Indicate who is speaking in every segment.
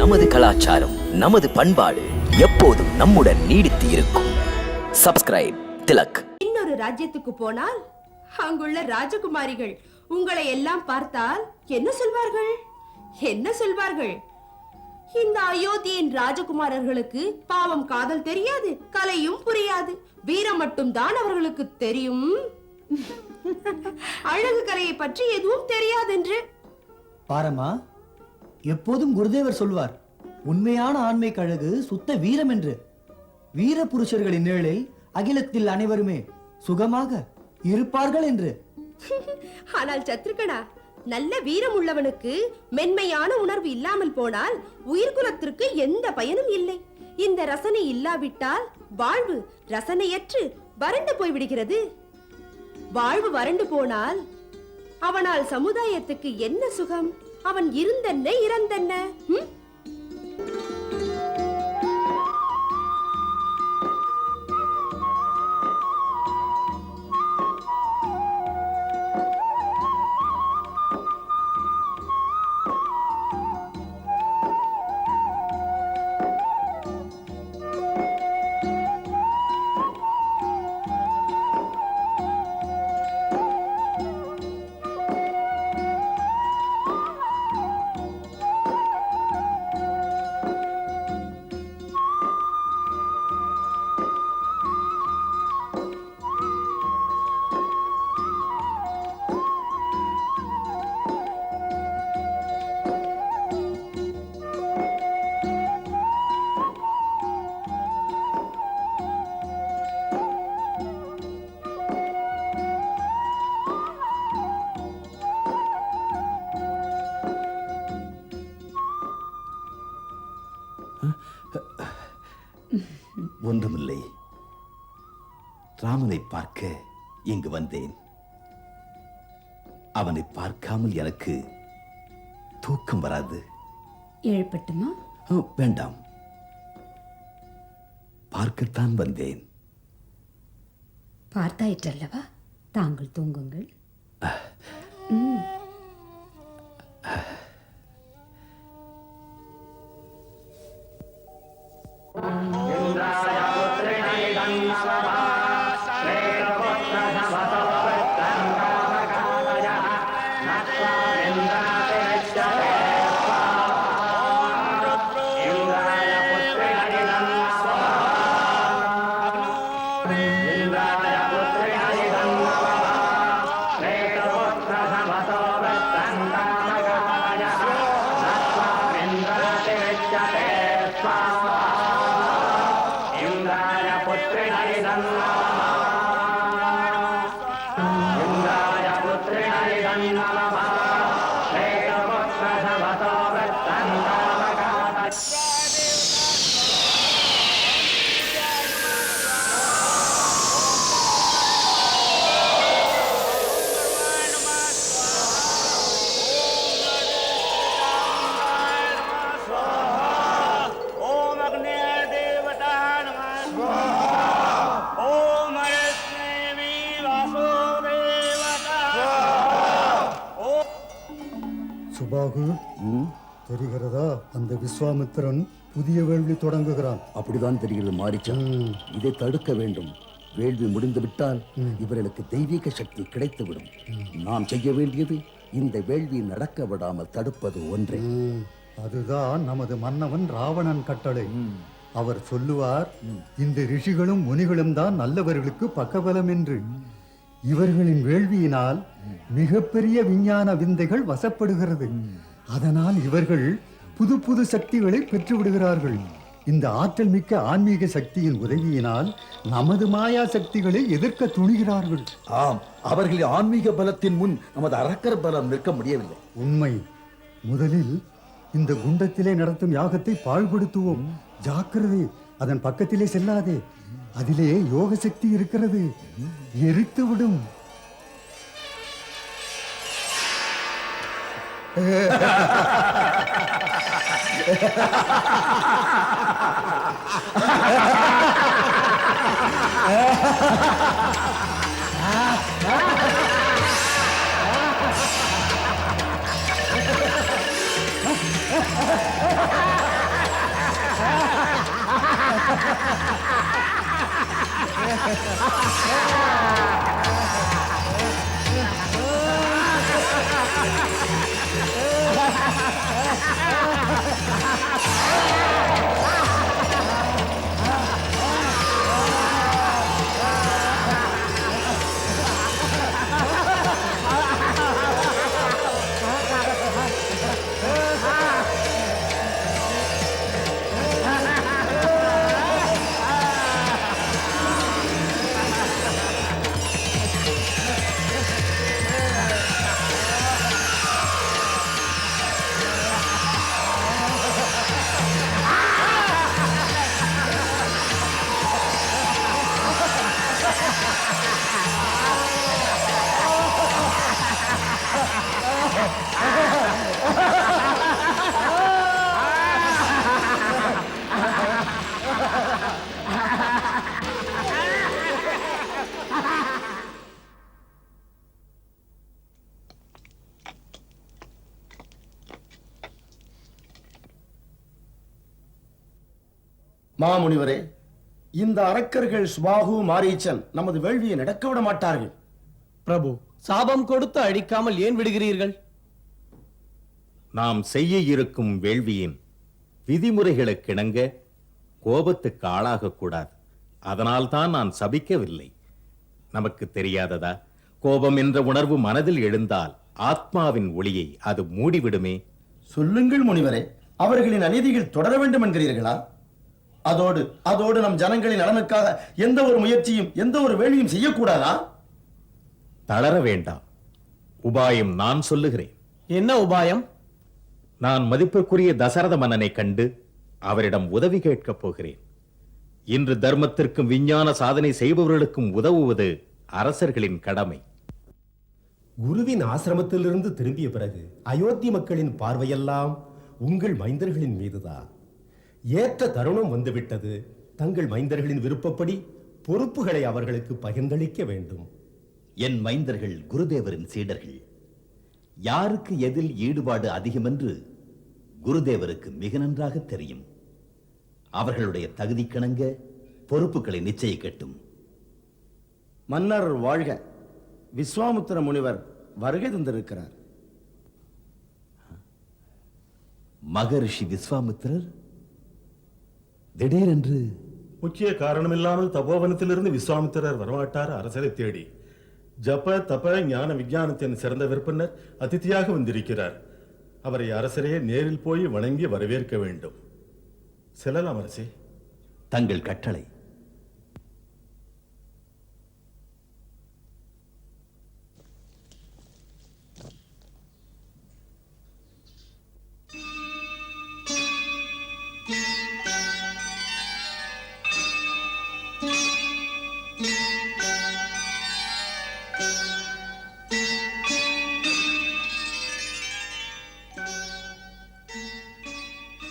Speaker 1: நமது கலாச்சாரம், நமது பண்பாடு எப்போதும் நம்முடன் நீடித்து இருக்கும். சப்ஸ்கிரைப் திலக்.
Speaker 2: இன்னொரு ராஜ்யத்துக்கு போனால் அங்குள்ள ராஜகுமாரிகள் உங்களை எல்லாம் பார்த்தால் என்ன சொல்வார்கள்? என்ன சொல்வார்கள்? இந்த அயோத்தியின் ராஜகுமாரர்களுக்கு பாவம் காதல் தெரியாது, கலையும் புரியாது, வீரம் மட்டும் தான் அவர்களுக்கு தெரியும், அழகு கலையை பற்றி எதுவும் தெரியாதென்று.
Speaker 3: பாரம்மா, எப்போதும் குருதேவர் சொல்வார், உண்மையான ஆண்மைக்கு அழகு சுத்த வீரம் என்று. வீர புருஷர்களின் நிழலில் அகிலத்தில் அனைவருமே சுகமாக இருப்பார்கள் என்று.
Speaker 2: ஆனால் சத்ருகனா, நல்ல வீரம் உள்ளவனுக்கு மென்மையான உணர்வு இல்லாமல் போனால் உயிர்குலத்திற்கு எந்த பயனும் இல்லை. இந்த ரசனை இல்லாவிட்டால் வாழ்வு ரசனையற்று வறண்டு போய்விடுகிறது. வாழ்வு வறண்டு போனால் அவனால் சமுதாயத்துக்கு என்ன சுகம்? அவன் இருந்தென்ன இறந்தென்ன?
Speaker 4: ஒன்றுமில்லை. ராமனை பார்க்க இங்கு வந்தேன். அவனை பார்க்காமல் எனக்கு தூக்கம் வராது.
Speaker 5: எழுப்பட்டுமா?
Speaker 4: வேண்டாம், பார்க்கத்தான் வந்தேன்.
Speaker 5: பார்த்தாயிற்றல்லவா, தாங்கள் தூங்குங்கள்.
Speaker 6: சுபாகு, தெரிகிறதா, அந்த விஸ்வாமித்திரன் புதிய வேள்வி தொடங்குகிறான்.
Speaker 7: அப்படிதான் தெரிகிறது மாரிச்சா. இதை தடுக்க வேண்டும். வேள்வி முடிந்து விட்டால் இவர்களுக்கு தெய்வீக சக்தி கிடைத்துவிடும். நாம் செய்ய வேண்டியது இந்த வேள்வி நடக்க விடாமல் தடுப்பது ஒன்றே.
Speaker 6: அதுதான் நமது மன்னவன் ராவணன் கட்டளை. அவர் சொல்லுவார், இந்த ரிஷிகளும் முனிகளும் தான் நல்லவர்களுக்கு பக்கபலம் என்று. இவர்களின் வேள்வியினால் மிகப்பெரிய விஞ்ஞான விந்தைகள் வசப்படுகிறது. அதனால் இவர்கள் புது புது சக்திகளை பெற்று விடுகிறார்கள். இந்த ஆற்றல் மிக்க ஆன்மீக சக்தியின் உதவியினால் நமது மாயா சக்திகளை எதிர்க்க துணிகிறார்கள்.
Speaker 7: ஆம், அவர்களின் ஆன்மீக பலத்தின் முன் நமது அரக்கர் பலம் நிற்க முடியவில்லை.
Speaker 6: உண்மை. முதலில் இந்த குண்டத்திலே நடத்தும் யாகத்தை பாழ்படுத்துவோம். ஜாக்கிரதை, அதன் பக்கத்திலே செல்லாதே. அதிலே யோக சக்தி இருக்கிறது, எரித்து விடும்.
Speaker 8: மாமுனிவரே, இந்த அரக்கர்கள் சுபாகு மாரீச்சன் நமது வேள்வியை நடக்க விட மாட்டார்கள்.
Speaker 9: பிரபு, சாபம் கொடுத்து அழிக்காமல் ஏன் விடுகிறீர்கள்?
Speaker 10: நாம் செய்ய இருக்கும் வேள்வியின் விதிமுறைகளுக்கிணங்க கோபத்துக்கு ஆளாகக்கூடாது. அதனால்தான் நான் சபிக்கவில்லை. நமக்கு தெரியாததா, கோபம் என்ற உணர்வு மனதில் எழுந்தால் ஆத்மாவின் ஒளியை அது மூடிவிடுமே.
Speaker 8: சொல்லுங்கள் முனிவரே, அவர்களின் அநீதிகள் தொடர வேண்டும் என்கிறீர்களா? அதோடு நம் ஜனங்களின் நலனுக்காக எந்த ஒரு முயற்சியும் எந்த ஒரு வேலையும் செய்யக்கூடாதா?
Speaker 10: தளர வேண்டாம். உபாயம் நான் சொல்லுகிறேன்.
Speaker 9: என்ன உபாயம்?
Speaker 10: நான் மதிப்பிற்குரிய தசரத மன்னனை கண்டு அவரிடம் உதவி கேட்கப் போகிறேன். இன்று தர்மத்திற்கும் விஞ்ஞான சாதனை செய்பவர்களுக்கும் உதவுவது அரசர்களின் கடமை.
Speaker 11: குருவின் ஆசிரமத்திலிருந்து திரும்பிய பிறகு அயோத்தி மக்களின் பார்வையெல்லாம் உங்கள் மைந்தர்களின் மீதுதான். ஏற்ற தருணம் வந்துவிட்டது. தங்கள் மைந்தர்களின் விருப்பப்படி பொறுப்புகளை அவர்களுக்கு பகிர்ந்தளிக்க வேண்டும்.
Speaker 4: என் மைந்தர்கள் குருதேவரின் சீடர்கள். யாருக்கு எதில் ஈடுபாடு அதிகம் என்று குருதேவருக்கு மிக நன்றாக தெரியும். அவர்களுடைய தகுதிக்கிணங்க பொறுப்புகளை நிச்சயிக்கட்டும்.
Speaker 8: மன்னர் வாழ்க. விஸ்வாமுத்திர முனிவர் வருகை தந்திருக்கிறார்.
Speaker 4: மகரிஷி விஸ்வாமித்திரர் திடீரென்று?
Speaker 12: முக்கிய காரணமில்லாமல் தபோவனத்திலிருந்து விஸ்வாமித்திரர் வரமாட்டார் அரசரை தேடி. ஜப தப ஞான விஞ்ஞானத்தின் சிறந்த விற்பனர் அதிதியாக வந்திருக்கிறார். அவரை அரசரே நேரில் போய் வணங்கி வரவேற்க வேண்டும். செல்லலாம் அரசே.
Speaker 4: தங்கள் கட்டளை.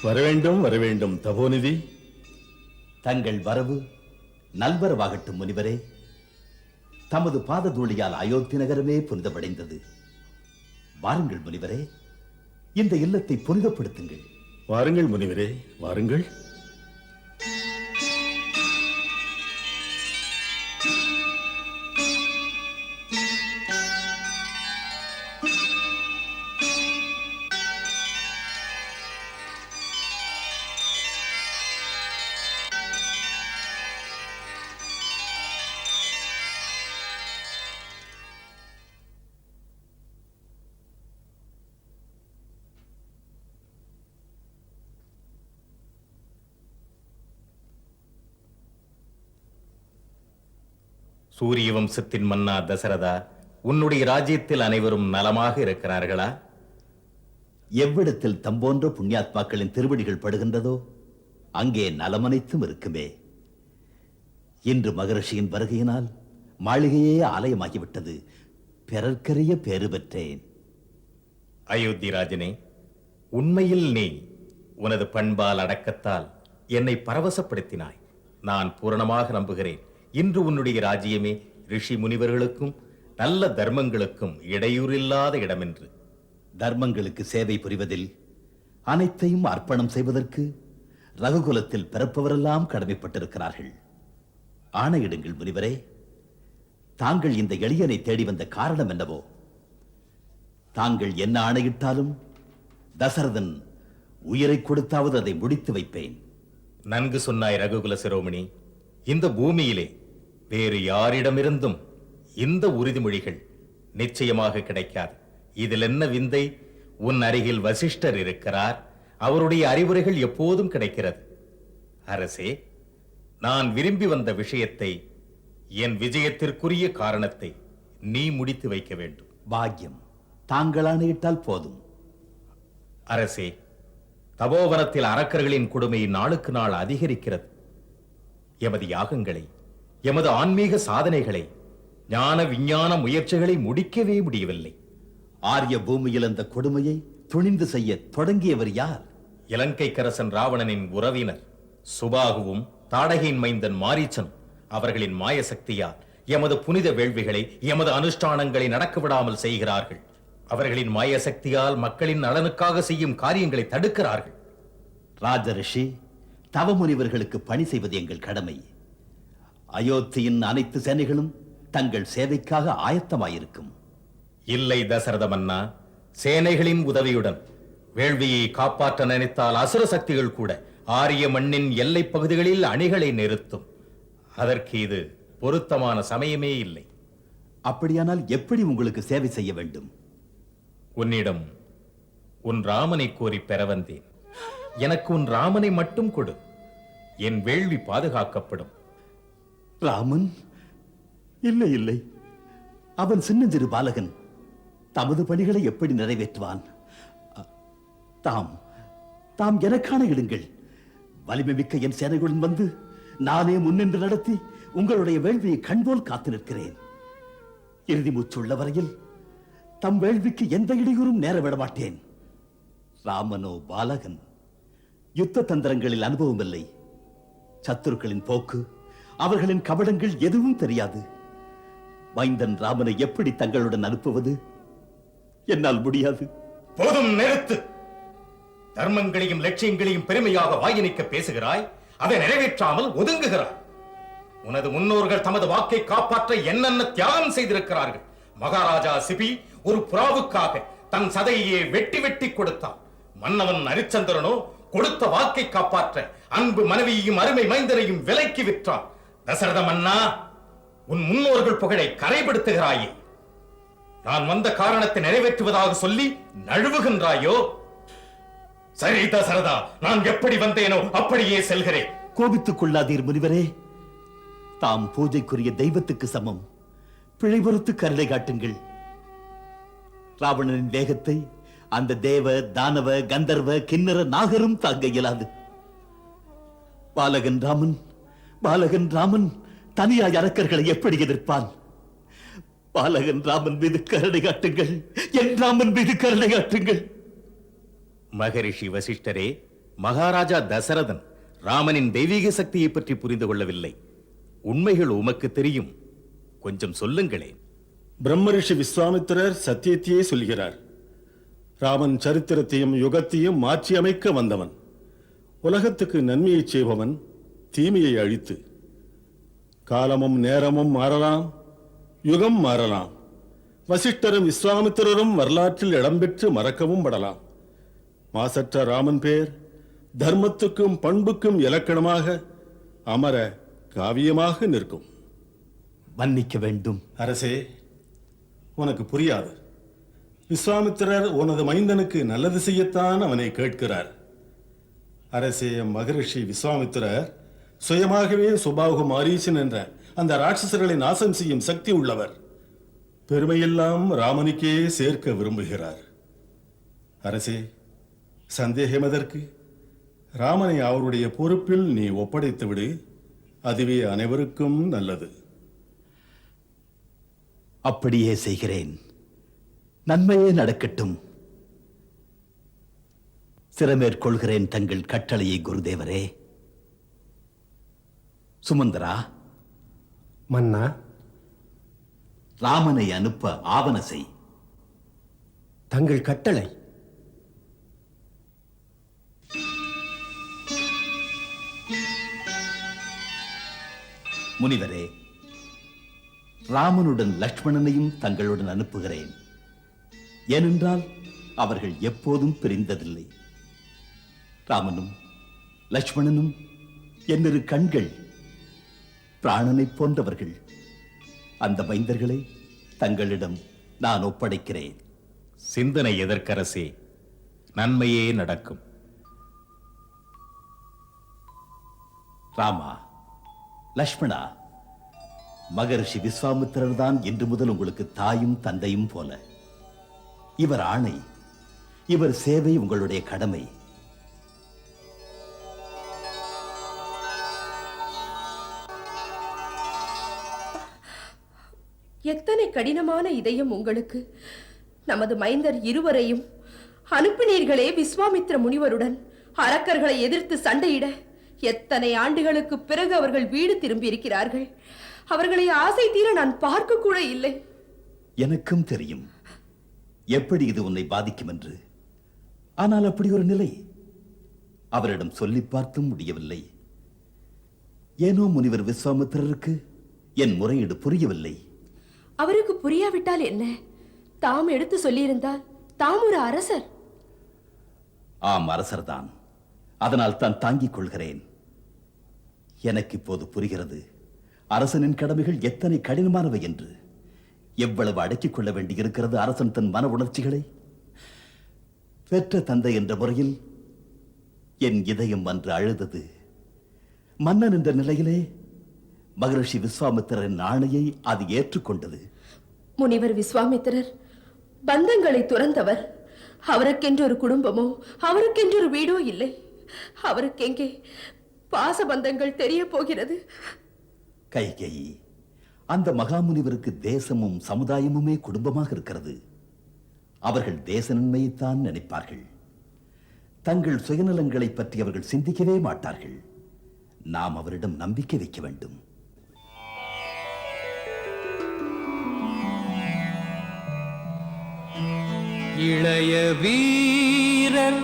Speaker 12: வரவேண்டும் வரவேண்டும் தபோநிதி.
Speaker 4: தங்கள் வரவு நல்வரவாகட்டும் முனிவரே. தமது பாததூளியால் அயோத்தி நகரமே புனிதமடைந்தது. வாருங்கள் முனிவரே, இந்த இல்லத்தை புனிதப்படுத்துங்கள்.
Speaker 12: வாருங்கள் முனிவரே, வாருங்கள்.
Speaker 10: சூரிய வம்சத்தின் மன்னா தசரதா, உன்னுடைய ராஜ்யத்தில் அனைவரும் நலமாக இருக்கிறார்களா?
Speaker 4: எவ்விடத்தில் தம்போன்ற புண்ணியாத்மாக்களின் திருவடிகள் படுகின்றதோ அங்கே நலமனைத்தும் இருக்குமே. இன்று மகரிஷியின் வருகையினால் மாளிகையே ஆலயமாகிவிட்டது. பிறர்க்கரிய பேறு பெற்றேன்.
Speaker 10: அயோத்தி ராஜனே, உண்மையில் நீ உனது பண்பால் அடக்கத்தால் என்னை பரவசப்படுத்தினாய். நான் பூரணமாக நம்புகிறேன். இன்று உன்னுடைய ராஜ்யமே ரிஷி முனிவர்களுக்கும் நல்ல தர்மங்களுக்கும் இடையூறில்லாத இடமென்று.
Speaker 4: தர்மங்களுக்கு சேவை புரிவதில் அனைத்தையும் அர்ப்பணம் செய்வதற்கு ரகுகுலத்தில் பிறப்பவரெல்லாம் கடமைப்பட்டிருக்கிறார்கள். ஆணையிடுங்கள் முனிவரே. தாங்கள் இந்த எளியனை தேடி வந்த காரணம் என்னவோ? தாங்கள் என்ன ஆணையிட்டாலும் தசரதன் உயிரை கொடுத்தாவது அதை முடித்து வைப்பேன்.
Speaker 10: நன்கு சொன்னாய் ரகுகுல சிரோமணி. இந்த பூமியிலே வேறு யாரிடமிருந்தும் இந்த உறுதிமொழிகள் நிச்சயமாக கிடைக்காது. இதில் என்ன விந்தை? உன் அருகில் வசிஷ்டர் இருக்கிறார். அவருடைய அறிவுரைகள் எப்போதும் கிடைக்கிறது. அரசே, நான் விரும்பி வந்த விஷயத்தை, என் விஜயத்திற்குரிய காரணத்தை நீ முடித்து வைக்க வேண்டும்.
Speaker 4: பாக்கியம். தாங்கள் ஆணையிட்டால் போதும்.
Speaker 10: அரசே, தபோவனத்தில் அரக்கர்களின் கொடுமை நாளுக்கு நாள் அதிகரிக்கிறது. எமது யாகங்களை, எமது ஆன்மீக சாதனைகளை, ஞான விஞ்ஞான முயற்சிகளை முடிக்கவே முடியவில்லை.
Speaker 4: ஆரிய பூமியில் அந்த கொடுமையை துணிந்து செய்ய தொடங்கியவர் யார்?
Speaker 10: இலங்கைக்கரசன் ராவணனின் உறவினர் சுபாகுவும் தாடகையின் மைந்தன் மாரீச்சன் அவர்களின் மாய சக்தியால் எமது புனித வேள்விகளை, எமது அனுஷ்டானங்களை நடக்க விடாமல் செய்கிறார்கள். அவர்களின் மாய சக்தியால் மக்களின் நலனுக்காக செய்யும் காரியங்களை தடுக்கிறார்கள்.
Speaker 4: ராஜரிஷி, தவமுனிவர்களுக்கு பணி செய்வது எங்கள் கடமை. அயோத்தியின் அனைத்து சேனைகளும் தங்கள் சேவைக்காக ஆயத்தமாயிருக்கும்.
Speaker 10: இல்லை தசரத மன்னா, சேனைகளின் உதவியுடன் வேள்வியை காப்பாற்ற நினைத்தால் அசுர சக்திகள் கூட ஆரிய மண்ணின் எல்லை பகுதிகளில் அணிகளை நிறுத்தும். அதற்கு இது பொருத்தமான சமயமே இல்லை.
Speaker 4: அப்படியானால் எப்படி உங்களுக்கு சேவை செய்ய வேண்டும்?
Speaker 10: உன்னிடம் உன் ராமனை கோரி பெற வந்தேன். எனக்கு உன் ராமனை மட்டும் கொடு. என் வேள்வி பாதுகாக்கப்படும்.
Speaker 4: ராமன்? இல்லை இல்லை, அவன் சின்னஞ்சிறு பாலகன். தமது பணிகளை எப்படி நிறைவேற்றுவான்? தாம் எனக்கான இடுங்கள். வலிமை மிக்க என் சேனைகளுடன் வந்து நானே முன்னின்று நடத்தி உங்களுடைய வேள்வியை கண்போல் காத்து நிற்கிறேன். இறுதி மூச்சுள்ள வரையில் தம் வேள்விக்கு எந்த இடையூறும் நேர விட மாட்டேன். ராமனோ பாலகன். யுத்த தந்திரங்களில் அனுபவம் இல்லை. சத்துருக்களின் போக்கு, அவர்களின் கபடங்கள் எதுவும் தெரியாது. மைந்தன் ராமனை எப்படி தங்களுடன் அனுப்புவது? என்னால் முடியாது.
Speaker 10: போதும், நிறுத்து. தர்மங்களையும் லட்சியங்களையும் பெருமையாக வாயினிக்க பேசுகிறாய். அதை நிறைவேற்றாமல் ஒதுங்குகிறாய். உனது முன்னோர்கள் தமது வாக்கை காப்பாற்ற என்னென்ன தியாகம் செய்திருக்கிறார்கள். மகாராஜா சிபி ஒரு புறாவுக்காக தன் சதையை வெட்டி வெட்டி கொடுத்தான். மன்னவன் ஹரிச்சந்திரனோ கொடுத்த வாக்கை காப்பாற்ற அன்பு மனைவியையும் அருமை மைந்தரையும் விலைக்கு விற்றான். தசரத மன்னா, உன் முன்னோர்கள் புகழை கரைப்படுத்துகிறாயே. நான் வந்த காரணத்தை நிறைவேற்றுவதாக சொல்லி நழுவுகின்றாயோ? சரி தசரதா, நான் எப்படி வந்தேனோ அப்படியே செல்கிறேன்.
Speaker 4: கோபித்துக் கொள்ளாதீர் முனிவரே. தாம் பூஜைக்குரிய தெய்வத்துக்கு சமம். பிழை பொறுத்து கருணை காட்டுங்கள். ராவணனின் வேகத்தை அந்த தேவ, தானவ, கந்தர்வ, கிண்ணற, நாகரும் தாங்க இயலாது. பாலகன் ராமன் தனியாய் அரக்கர்களை எப்படி எதிர்ப்பான்? பாலகன் ராமன் மீது கருணை காட்டுங்கள். என் ராமன் மீது கருணை காட்டுங்கள்.
Speaker 10: மகரிஷி வசிஷ்டரே, மகாராஜா தசரதன் ராமனின் தெய்வீக சக்தியை பற்றி புரிந்து கொள்ளவில்லை. உண்மைகள் உமக்கு தெரியும், கொஞ்சம் சொல்லுங்களேன்.
Speaker 12: பிரம்மரிஷி விஸ்வாமித்திரர் சத்தியத்தையே சொல்கிறார். ராமன் சரித்திரத்தையும் யுகத்தையும் மாற்றி அமைக்க வந்தவன். உலகத்துக்கு நன்மையை செய்பவன், தீமையை அழித்து. காலமும் நேரமும் மாறலாம், யுகம் மாறலாம். வசிஷ்டரும் விஸ்வாமித்திரரும் வரலாற்றில் இடம்பெற்று மறக்கவும் படலாம். மாசற்ற ராமன் பேர் தர்மத்துக்கும் பண்புக்கும் இலக்கணமாக அமர காவியமாக நிற்கும்.
Speaker 4: மன்னிக்க வேண்டும்
Speaker 12: அரசே, உனக்கு புரியாது. விஸ்வாமித்திரர் உனது மைந்தனுக்கு நல்லது செய்யத்தான் அவனை கேட்கிறார். அரசே, மகரிஷி விஸ்வாமித்திரர் சுயமாகவே சுபாகு மாரீசன் என்ற அந்த ராட்சசர்களை நாசம் செய்யும் சக்தி உள்ளவர். பெருமையெல்லாம் ராமனுக்கே சேர்க்க விரும்புகிறார். அரசே, சந்தேகம் எதற்கு? ராமனை அவருடைய பொறுப்பில் நீ ஒப்படைத்து விடு. அதுவே அனைவருக்கும் நல்லது.
Speaker 4: அப்படியே செய்கிறேன். நன்மையே நடக்கட்டும். சிறமேற்கொள்கிறேன் தங்கள் கட்டளையை குருதேவரே. சுமந்தரா,
Speaker 11: மன்னா,
Speaker 4: ராமனை அனுப்ப ஆவன செய்.
Speaker 11: தங்கள் கட்டளை.
Speaker 4: முனிவரே, ராமனுடன் லக்ஷ்மணனையும் தங்களுடன் அனுப்புகிறேன். ஏனென்றால் அவர்கள் எப்போதும் பிரிந்ததில்லை. ராமனும் லக்ஷ்மணனும் என்னிரு கண்கள், பிராணனைப் போன்றவர்கள். அந்த மைந்தர்களை தங்களிடம் நான் ஒப்படைக்கிறேன்.
Speaker 10: சிந்தனை எதற்கரசே, நன்மையே நடக்கும்.
Speaker 4: ராமா, லக்ஷ்மணா, மகரிஷி விஸ்வாமித்திரர் தான் இன்று முதல் உங்களுக்கு தாயும் தந்தையும் போல. இவர் ஆணை, இவர் சேவை உங்களுடைய கடமை.
Speaker 2: எத்தனை கடினமான இதயம் உங்களுக்கு! நமது மைந்தர் இருவரையும் அனுப்பினீர்களே விஸ்வாமித்திர முனிவருடன் அரக்கர்களை எதிர்த்து சண்டையிட. எத்தனை ஆண்டுகளுக்கு பிறகு அவர்கள் வீடு திரும்பி இருக்கிறார்கள். அவர்களை ஆசை தீர நான் பார்க்க கூட இல்லை.
Speaker 4: எனக்கும் தெரியும் எப்படி இது உன்னை பாதிக்கும் என்று. ஆனால் அப்படி ஒரு நிலை அவரிடம் சொல்லி பார்த்தும் முடியவில்லை. ஏனோ முனிவர் விஸ்வாமித்திரருக்கு என் முறையீடு புரியவில்லை.
Speaker 2: அவருக்கு புரியாவிட்டால் என்ன? தாம் எடுத்து சொல்லியிருந்தால் தாம் ஒரு அரசர்.
Speaker 4: ஆம், அரசர்தான். அதனால் தான் தாங்கிக் கொள்கிறேன். எனக்கு இப்போது புரிகிறது அரசனின் கடமைகள் எத்தனை கடினமானவை என்று. எவ்வளவு அடக்கிக் கொள்ள வேண்டியிருக்கிறது அரசன் தன் மன உணர்ச்சிகளை. பெற்ற தந்தை என்ற முறையில் என் இதயம் அன்று அழுதது. மன்னன் என்ற நிலையிலே மகரிஷி விஸ்வாமித்திரரின் ஆணையை அது ஏற்றுக்கொண்டது.
Speaker 2: முனிவர் விஸ்வாமித்திரர் பந்தங்களை துறந்தவர். அவருக்கென்று ஒரு குடும்பமோ அவருக்கென்று ஒரு வீடோ இல்லை. அவருக்கெங்கே பாசபந்தங்கள் தெரிய போகிறது?
Speaker 4: கைகேயி, அந்த மகாமுனிவருக்கு தேசமும் சமுதாயமுமே குடும்பமாக இருக்கிறது. அவர்கள் தேச நன்மையைத்தான் நினைப்பார்கள். தங்கள் சுயநலங்களை பற்றி அவர்கள் சிந்திக்கவே மாட்டார்கள். நாம் அவரிடம் நம்பிக்கை வைக்க வேண்டும்.
Speaker 9: இளைய வீரர்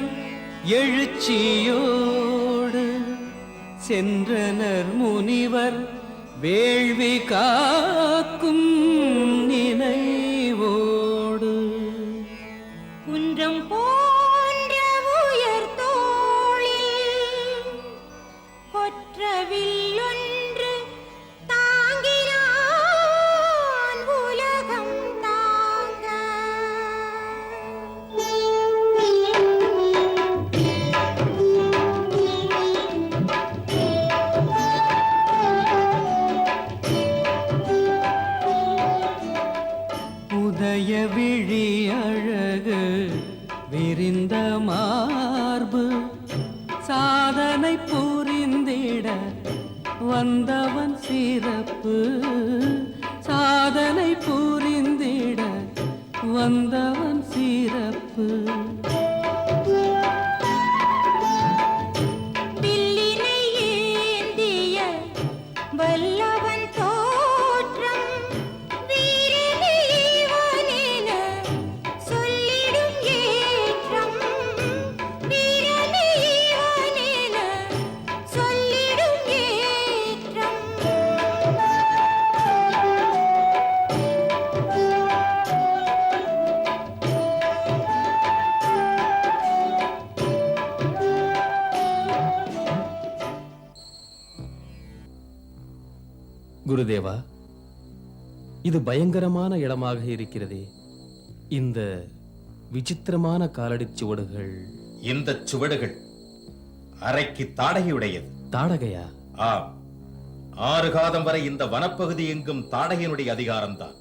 Speaker 9: எழுச்சியோடு சென்றனர் முனிவர் வேள்வி காக்கும் நினைவோடு.
Speaker 13: குன்றம் போன்ற உயர் தோளில் கொற்றவில்லொன்று தாங்கினான் உலகம் தாங்க.
Speaker 9: உதய விழி அழகு விரிந்த மார்பு சாதனை புரிந்திட வந்தவன் சிறப்பு. சாதனை புரிந்திட வந்தவன் சிறப்பு.
Speaker 13: வில்லினை ஏந்திய வல்லவன் தோற்றம் வீரனே இவனென சொல்லிடும் ஏற்றம். வீரனே இவனென சொல்லிடும் ஏற்றம்.
Speaker 9: குருதேவா, இது பயங்கரமான இடமாக இருக்கிறதே. இந்த விசித்திரமான காலடிச் சுவடுகள்.
Speaker 10: இந்த சுவடுகள் அறைக்கு தாடகையுடையது.
Speaker 9: தாடகையா?
Speaker 10: ஆம், 6 காதம் வரை இந்த வனப்பகுதி எங்கும் தாடகையினுடைய அதிகாரம்தான்.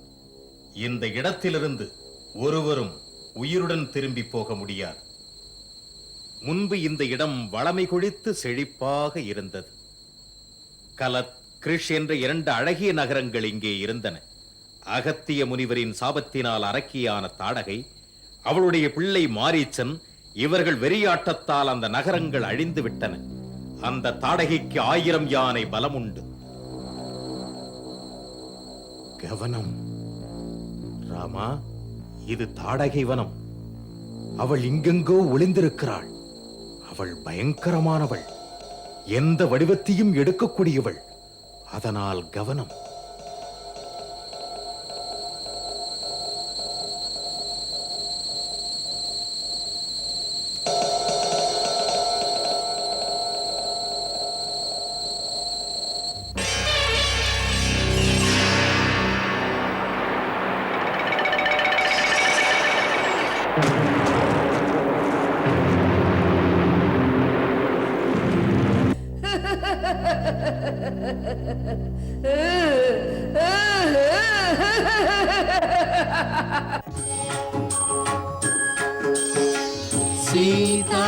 Speaker 10: இந்த இடத்திலிருந்து ஒருவரும் உயிருடன் திரும்பி போக முடியாது. முன்பு இந்த இடம் வளமை கொழித்து செழிப்பாக இருந்தது. கலத், கிருஷ் என்ற 2 அழகிய நகரங்கள் இங்கே இருந்தன. அகத்திய முனிவரின் சாபத்தினால் அரக்கியான தாடகை, அவளுடைய பிள்ளை மாரீச்சன், இவர்கள் வெறியாட்டத்தால் அந்த நகரங்கள் அழிந்து விட்டன. அந்த தாடகைக்கு 1000 யானை பலம் உண்டு. கவனம் ராமா, இது தாடகை வனம். அவள் இங்கெங்கோ ஒளிந்திருக்கிறாள். அவள் பயங்கரமானவள், எந்த வடிவத்தையும் எடுக்கக்கூடியவள். அதனால் கவனம்.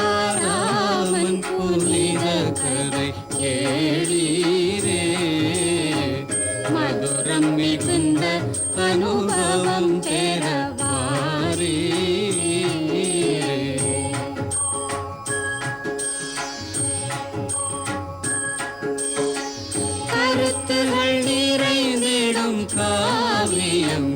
Speaker 14: சீதாராமன் புனித கதை கேளீரே, மதுரம் மிகுந்த அனுபவம் பெறவாரே. கருத்துகள் நிறைந்திடும் காவியம்